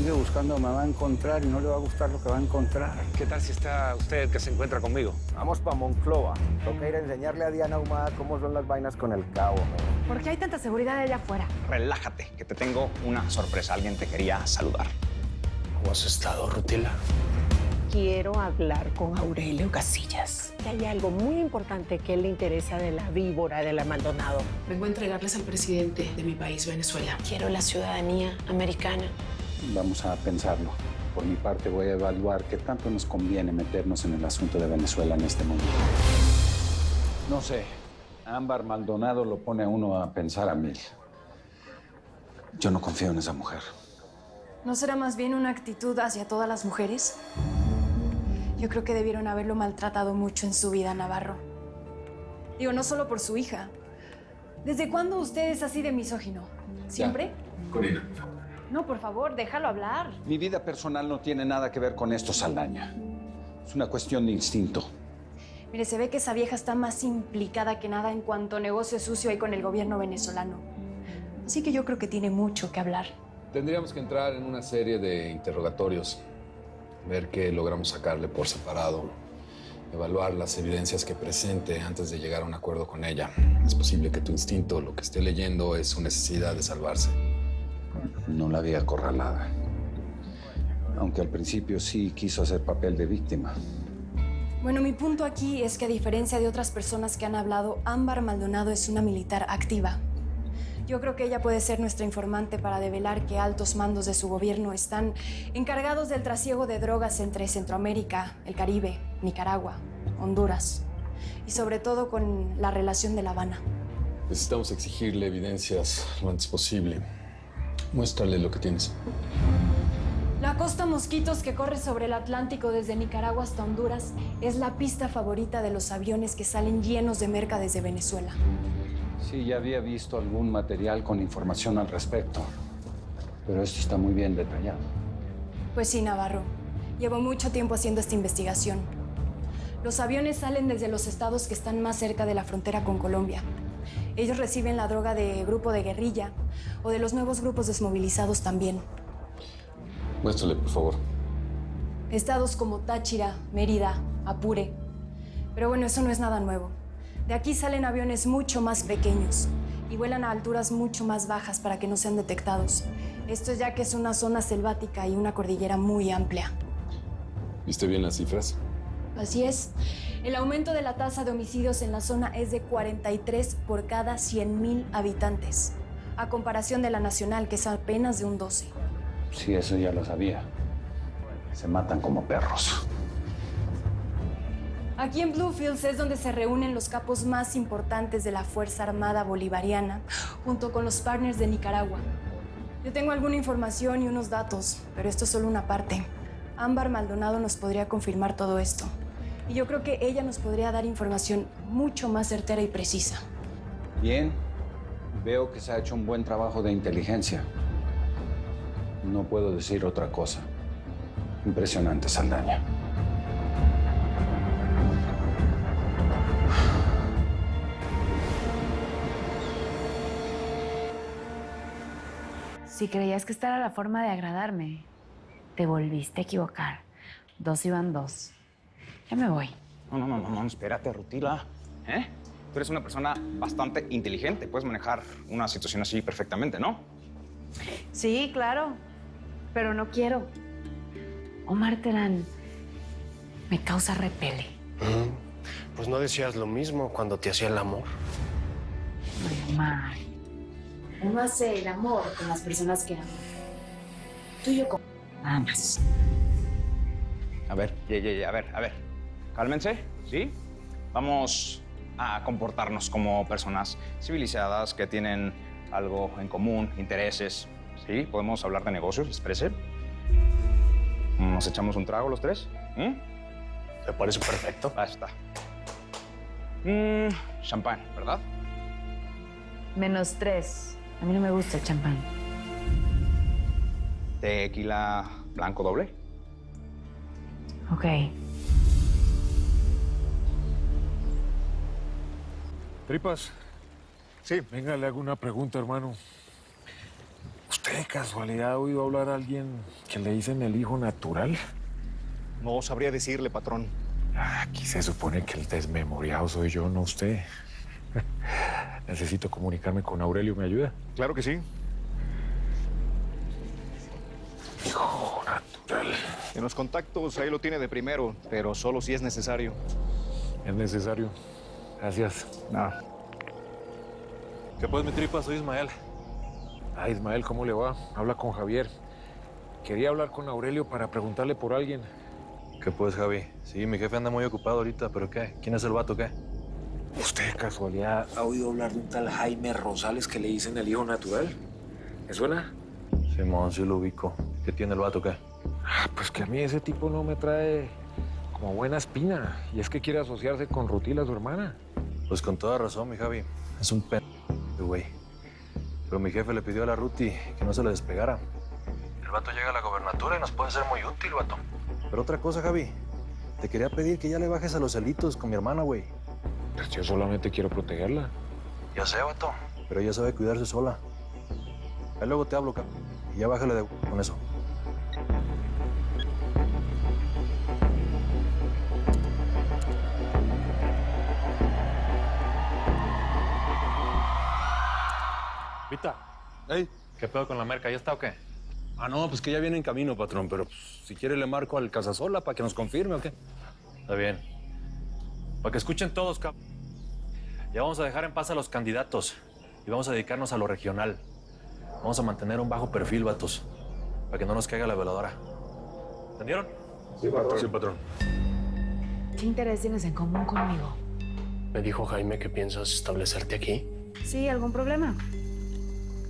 sigue buscando me va a encontrar y no le va a gustar lo que va a encontrar. ¿Qué tal si está usted que se encuentra conmigo? Vamos pa' Monclova. Toca ir a enseñarle a Diana Ahumada cómo son las vainas con el cabo. ¿Por qué hay tanta seguridad allá afuera? Relájate, que te tengo una sorpresa. Alguien te quería saludar. ¿Cómo has estado, Rutila? Quiero hablar con Aurelio Casillas. Hay algo muy importante que le interesa de la víbora de la Maldonado. Vengo a entregarles al presidente de mi país, Venezuela. Quiero la ciudadanía americana. Vamos a pensarlo. Por mi parte voy a evaluar qué tanto nos conviene meternos en el asunto de Venezuela en este momento. No sé, Ámbar Maldonado lo pone a uno a pensar a mil. Yo no confío en esa mujer. ¿No será más bien una actitud hacia todas las mujeres? Yo creo que debieron haberlo maltratado mucho en su vida, Navarro. Digo, no solo por su hija. ¿Desde cuándo usted es así de misógino? ¿Siempre? Corina. No, por favor, déjalo hablar. Mi vida personal no tiene nada que ver con esto, Saldaña. Es una cuestión de instinto. Mire, se ve que esa vieja está más implicada que nada en cuanto negocio sucio hay con el gobierno venezolano. Así que yo creo que tiene mucho que hablar. Tendríamos que entrar en una serie de interrogatorios, ver qué logramos sacarle por separado, evaluar las evidencias que presente antes de llegar a un acuerdo con ella. Es posible que tu instinto, lo que esté leyendo, es su necesidad de salvarse. No la vi acorralada. Aunque al principio sí quiso hacer papel de víctima. Bueno, mi punto aquí es que a diferencia de otras personas que han hablado, Ámbar Maldonado es una militar activa. Yo creo que ella puede ser nuestra informante para develar que altos mandos de su gobierno están encargados del trasiego de drogas entre Centroamérica, el Caribe, Nicaragua, Honduras y sobre todo con la relación de La Habana. Necesitamos exigirle evidencias lo antes posible. Muéstrale lo que tienes. La costa Mosquitos que corre sobre el Atlántico desde Nicaragua hasta Honduras es la pista favorita de los aviones que salen llenos de merca desde Venezuela. Sí, ya había visto algún material con información al respecto. Pero esto está muy bien detallado. Pues sí, Navarro. Llevo mucho tiempo haciendo esta investigación. Los aviones salen desde los estados que están más cerca de la frontera con Colombia. Ellos reciben la droga de grupo de guerrilla o de los nuevos grupos desmovilizados también. Muéstrale, por favor. Estados como Táchira, Mérida, Apure. Pero bueno, eso no es nada nuevo. De aquí salen aviones mucho más pequeños y vuelan a alturas mucho más bajas para que no sean detectados. Esto ya que es una zona selvática y una cordillera muy amplia. ¿Viste bien las cifras? Así es. El aumento de la tasa de homicidios en la zona es de 43 por cada 100,000 habitantes, a comparación de la nacional, que es apenas de un 12. Sí, eso ya lo sabía. Se matan como perros. Aquí en Bluefields es donde se reúnen los capos más importantes de la Fuerza Armada Bolivariana, junto con los partners de Nicaragua. Yo tengo alguna información y unos datos, pero esto es solo una parte. Ámbar Maldonado nos podría confirmar todo esto. Y yo creo que ella nos podría dar información mucho más certera y precisa. Bien. Veo que se ha hecho un buen trabajo de inteligencia. No puedo decir otra cosa. Impresionante, Saldaña. Si creías que esta era la forma de agradarme, te volviste a equivocar. 2 iban 2. Ya me voy. No, espérate, Rutila. Tú eres una persona bastante inteligente. Puedes manejar una situación así perfectamente, ¿no? Sí, claro, pero no quiero. Omar Terán me causa repele. Pues no decías lo mismo cuando te hacía el amor. Ay, Omar. Uno hace el amor con las personas que ama. Tú y yo con... Nada más. A ver, a ver. Cálmense, ¿sí? Vamos a comportarnos como personas civilizadas que tienen algo en común, intereses, ¿sí? Podemos hablar de negocios, ¿les parece? ¿Nos echamos un trago los tres? Me parece perfecto. Ahí está. Champán, ¿verdad? -3. A mí no me gusta el champán. Tequila blanco doble. Ok. Tripas. Sí, venga, le hago una pregunta, hermano. ¿Usted de casualidad ha oído hablar a alguien que le dicen el hijo natural? No sabría decirle, patrón. Aquí se supone que el desmemoriado soy yo, no usted. Necesito comunicarme con Aurelio, ¿me ayuda? Claro que sí. Hijo natural. En los contactos ahí lo tiene de primero, pero solo si es necesario. Es necesario. Gracias. Nada. ¿Qué pues, mi tripa? Soy Ismael. Ah, Ismael, ¿cómo le va? Habla con Javier. Quería hablar con Aurelio para preguntarle por alguien. ¿Qué pues, Javi? Sí, mi jefe anda muy ocupado ahorita, pero ¿qué? ¿Quién es el vato, qué? ¿Usted de casualidad ha oído hablar de un tal Jaime Rosales que le dicen el hijo natural? ¿Me suena? Simón, sí lo ubico. ¿Qué tiene el vato, qué? Pues que a mí ese tipo no me trae como buena espina. Y es que quiere asociarse con Rutila, su hermana. Pues con toda razón, mi Javi. Es un güey. Pero mi jefe le pidió a la Ruti que no se le despegara. El vato llega a la gobernatura y nos puede ser muy útil, vato. Pero otra cosa, Javi. Te quería pedir que ya le bajes a los celitos con mi hermana, güey. Pues yo solamente quiero protegerla. Ya sé, vato. Pero ella sabe cuidarse sola. Ahí luego te hablo, cabrón. Y ya bájale con eso. Vita. Ey. ¿Qué pedo con la merca? ¿Ya está o qué? Ah, no, pues que ya viene en camino, patrón. Pero pues, si quiere le marco al Casasola para que nos confirme o qué. Está bien. Para que escuchen todos, cabrón. Ya vamos a dejar en paz a los candidatos y vamos a dedicarnos a lo regional. Vamos a mantener un bajo perfil, vatos, para que no nos caiga la veladora. ¿Entendieron? Sí, patrón. Sí, patrón. ¿Qué interés tienes en común conmigo? Me dijo Jaime que piensas establecerte aquí. ¿Sí? ¿Algún problema?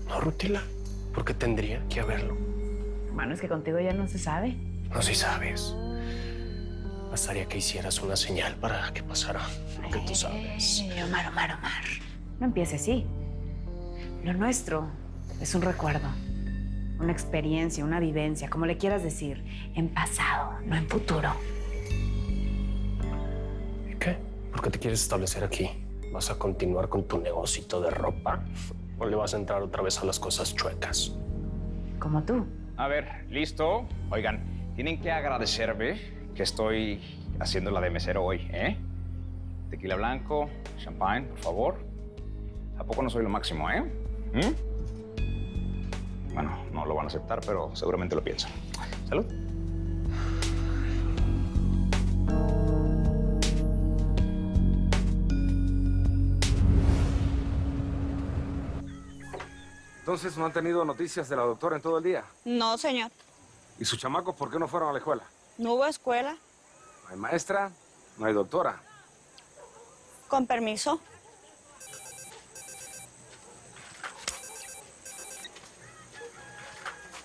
No, Rutila. ¿Por qué tendría que haberlo? Bueno, es que contigo ya no se sabe. No, si sabes. Bastaría que hicieras una señal para que pasara lo que tú sabes. Omar. No empieces así. Lo nuestro es un recuerdo, una experiencia, una vivencia, como le quieras decir, en pasado, no en futuro. ¿Y qué? ¿Por qué te quieres establecer aquí? ¿Vas a continuar con tu negocito de ropa? ¿O le vas a entrar otra vez a las cosas chuecas? Como tú. A ver, ¿listo? Oigan, tienen que agradecerme que estoy haciendo la de mesero hoy, ¿eh? Tequila blanco, champagne, por favor. ¿A poco no soy lo máximo, eh? Bueno, no lo van a aceptar, pero seguramente lo piensan. Salud. Entonces, ¿no han tenido noticias de la doctora en todo el día? No, señor. ¿Y sus chamacos por qué no fueron a la escuela? No hubo escuela. No hay maestra, no hay doctora. Con permiso.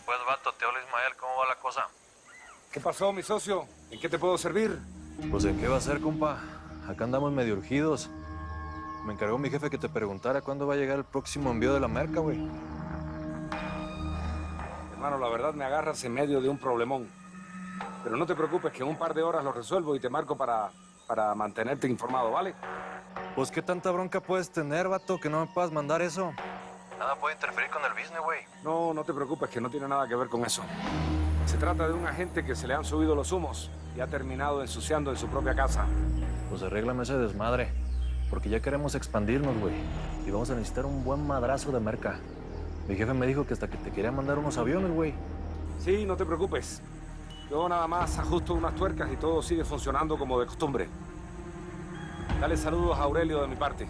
Pues, vato, te habla Ismael. ¿Cómo va la cosa? ¿Qué pasó, mi socio? ¿En qué te puedo servir? Pues, ¿en qué va a ser, compa? Acá andamos medio urgidos. Me encargó mi jefe que te preguntara cuándo va a llegar el próximo envío de la merca, güey. Hermano, la verdad me agarras en medio de un problemón. Pero no te preocupes, que en un par de horas lo resuelvo y te marco para mantenerte informado, ¿vale? Pues, ¿qué tanta bronca puedes tener, vato, que no me puedas mandar eso? Nada puede interferir con el business, güey. No, no te preocupes, que no tiene nada que ver con eso. Se trata de un agente que se le han subido los humos y ha terminado ensuciando en su propia casa. Pues arréglame ese desmadre, porque ya queremos expandirnos, güey. Y vamos a necesitar un buen madrazo de merca. Mi jefe me dijo que hasta que te quería mandar unos aviones, güey. Sí, no te preocupes. Yo nada más ajusto unas tuercas y todo sigue funcionando como de costumbre. Dale saludos a Aurelio de mi parte.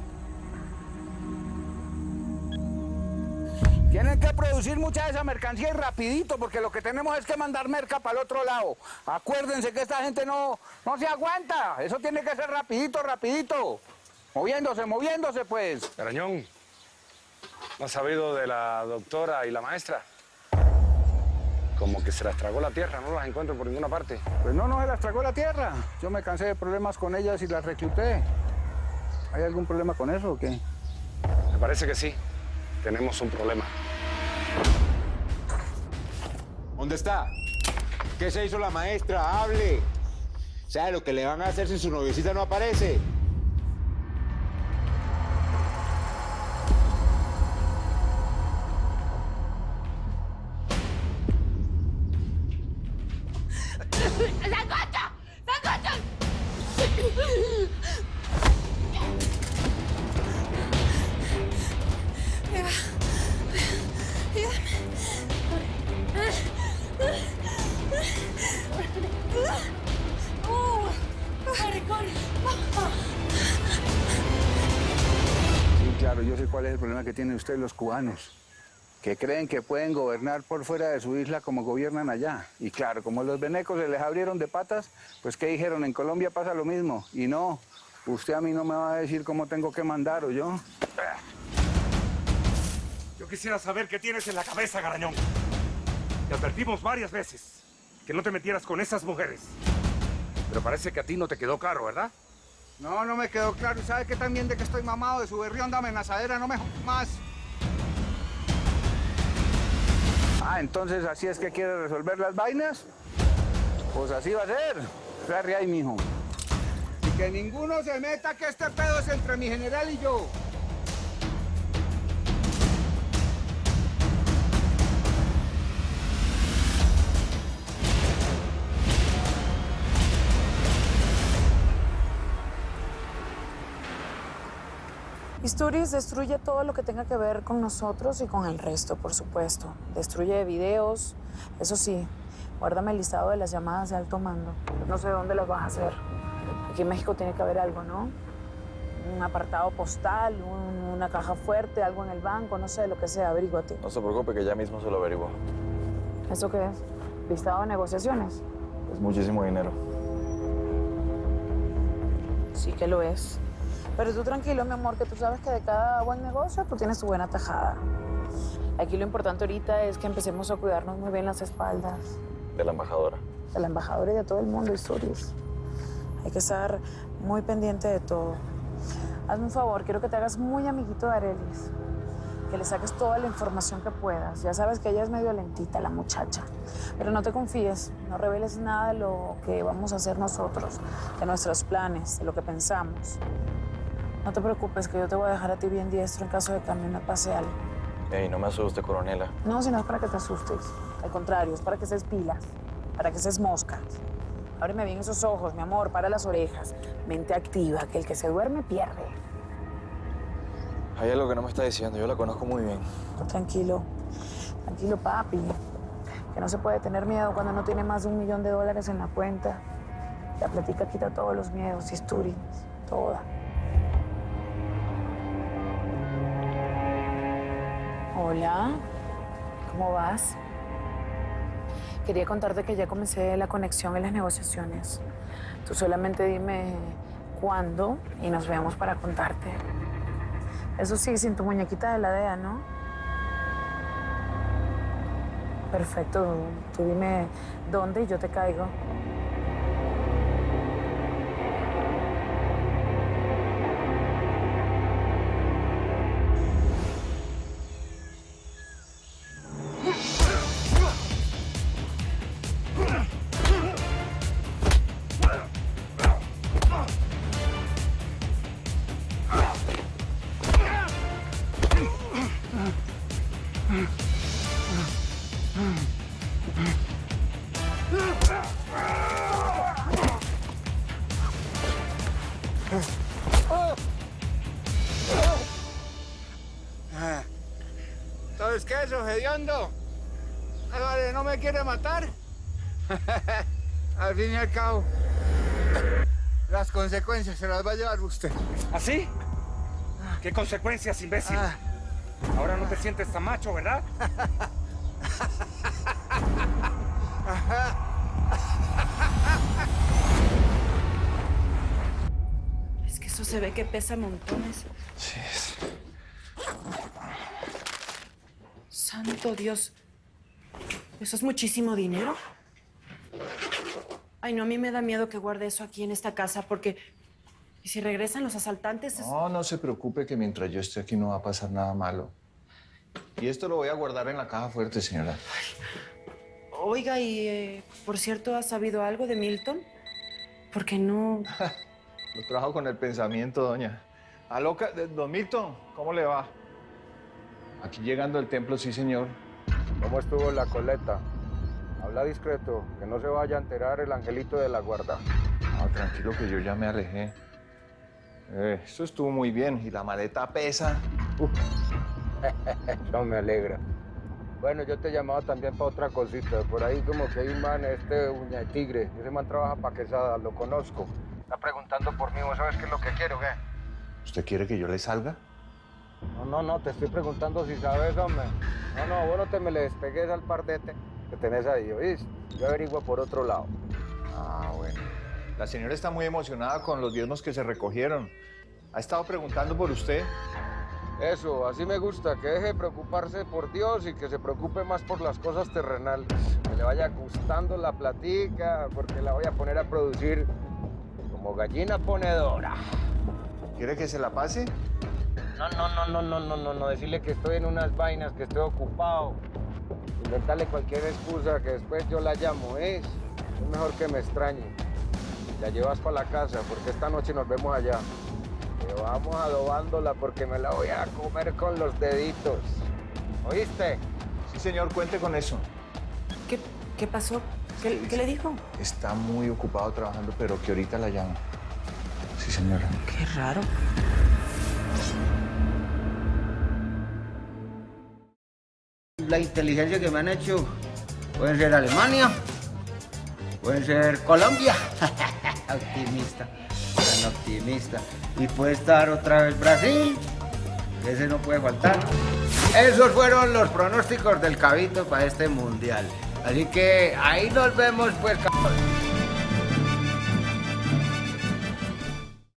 Tienen que producir mucha de esa mercancía y rapidito, porque lo que tenemos es que mandar merca para el otro lado. Acuérdense que esta gente no se aguanta. Eso tiene que ser rapidito. Moviéndose, pues. Arañón, ¿no has sabido de la doctora y la maestra? Como que se las tragó la tierra, no las encuentro por ninguna parte. Pues no se las tragó la tierra. Yo me cansé de problemas con ellas y las recluté. ¿Hay algún problema con eso o qué? Me parece que sí. Tenemos un problema. ¿Dónde está? ¿Qué se hizo la maestra? ¡Hable! ¿Sabe lo que le van a hacer si su noviecita no aparece? yo sé cuál es el problema que tienen ustedes los cubanos, que creen que pueden gobernar por fuera de su isla como gobiernan allá. Y claro, como los venecos se les abrieron de patas, pues ¿qué dijeron? En Colombia pasa lo mismo. Y no, usted a mí no me va a decir cómo tengo que mandar, ¿o yo? Yo quisiera saber qué tienes en la cabeza, Garañón. Te advertimos varias veces que no te metieras con esas mujeres. Pero parece que a ti no te quedó claro, ¿verdad? No, no me quedó claro. ¿Y sabe qué también de que estoy mamado de su berrionda amenazadera? No me más. Ah, entonces así es que quiere resolver las vainas. Pues así va a ser. Ferry ahí, mijo. Y que ninguno se meta, que este pedo es entre mi general y yo. Isturiz destruye todo lo que tenga que ver con nosotros y con el resto, por supuesto. Destruye videos, eso sí, guárdame el listado de las llamadas de alto mando. No sé dónde las vas a hacer. Aquí en México tiene que haber algo, ¿no? Un apartado postal, una caja fuerte, algo en el banco, no sé, lo que sea, averíguate. No se preocupe, que ya mismo se lo averiguo. ¿Eso qué es? ¿Listado de negociaciones? Es muchísimo dinero. Sí que lo es. Pero tú tranquilo, mi amor, que tú sabes que de cada buen negocio tú tienes tu buena tajada. Aquí lo importante ahorita es que empecemos a cuidarnos muy bien las espaldas. De la embajadora. De la embajadora y de todo el mundo, Isturiz. Hay que estar muy pendiente de todo. Hazme un favor, quiero que te hagas muy amiguito de Arelis. Que le saques toda la información que puedas. Ya sabes que ella es medio lentita, la muchacha. Pero no te confíes, no reveles nada de lo que vamos a hacer nosotros, de nuestros planes, de lo que pensamos. No te preocupes, que yo te voy a dejar a ti bien diestro en caso de que a mí me pase algo. Ey, no me asuste, coronela. No, si no es para que te asustes. Al contrario, es para que seas pilas, para que seas moscas. Ábreme bien esos ojos, mi amor, para las orejas. Mente activa, que el que se duerme pierde. Hay algo que no me está diciendo, yo la conozco muy bien. No, tranquilo, tranquilo, papi. Que no se puede tener miedo cuando no tiene más de $1 millón en la cuenta. La plática quita todos los miedos, Isturiz, toda. Hola, ¿cómo vas? Quería contarte que ya comencé la conexión y las negociaciones. Tú solamente dime cuándo y nos vemos para contarte. Eso sí, sin tu muñequita de la DEA, ¿no? Perfecto, tú dime dónde y yo te caigo. ¿Sabes qué es eso, hediondo? Vale, ¿no me quiere matar? Al fin y al cabo, las consecuencias se las va a llevar usted. ¿Así? ¿Qué consecuencias, imbécil? Ahora no te sientes tan macho, ¿verdad? Es que eso se ve que pesa montones. Sí. Santo Dios. ¿Eso es muchísimo dinero? Ay, no, a mí me da miedo que guarde eso aquí en esta casa porque... ¿Y si regresan los asaltantes? No, no se preocupe, que mientras yo esté aquí no va a pasar nada malo. Y esto lo voy a guardar en la caja fuerte, señora. Oiga, y por cierto, ¿has sabido algo de Milton? Porque no... Lo trajo con el pensamiento, doña. Aló, don Milton, ¿cómo le va? Aquí llegando al templo, sí, señor. ¿Cómo estuvo la coleta? Habla discreto, que no se vaya a enterar el angelito de la guarda. Ah, tranquilo, que yo ya me alejé. Eso estuvo muy bien. Y la maleta pesa. Eso me alegra. Bueno, yo te llamaba también para otra cosita. Por ahí como que hay un man, uña de tigre. Ese man trabaja para Quesada, lo conozco. Está preguntando por mí, ¿vos sabes qué es lo que quiero, qué? ¿Usted quiere que yo le salga? No, te estoy preguntando si sabes, hombre. No, vos no te me le despegues al pardete que tenés ahí, ¿oís? Yo averiguo por otro lado. Ah, bueno. La señora está muy emocionada con los diezmos que se recogieron. ¿Ha estado preguntando por usted? Eso, así me gusta, que deje de preocuparse por Dios y que se preocupe más por las cosas terrenales. Que le vaya gustando la platica, porque la voy a poner a producir como gallina ponedora. ¿Quiere que se la pase? No, decirle que estoy en unas vainas, que estoy ocupado. Inventarle cualquier excusa que después yo la llamo, ¿es? Es mejor que me extrañe. La llevas para la casa, porque esta noche nos vemos allá. Pero vamos adobándola porque me la voy a comer con los deditos. ¿Oíste? Sí, señor, cuente con eso. ¿Qué pasó? ¿Qué le dijo? Está muy ocupado trabajando, pero que ahorita la llamo. Sí, señora. Qué raro. La inteligencia que me han hecho puede ser Alemania, puede ser Colombia. Optimista, tan optimista. Y puede estar otra vez Brasil, que ese no puede faltar. Esos fueron los pronósticos del Cabito para este mundial. Así que ahí nos vemos, pues, cabrón.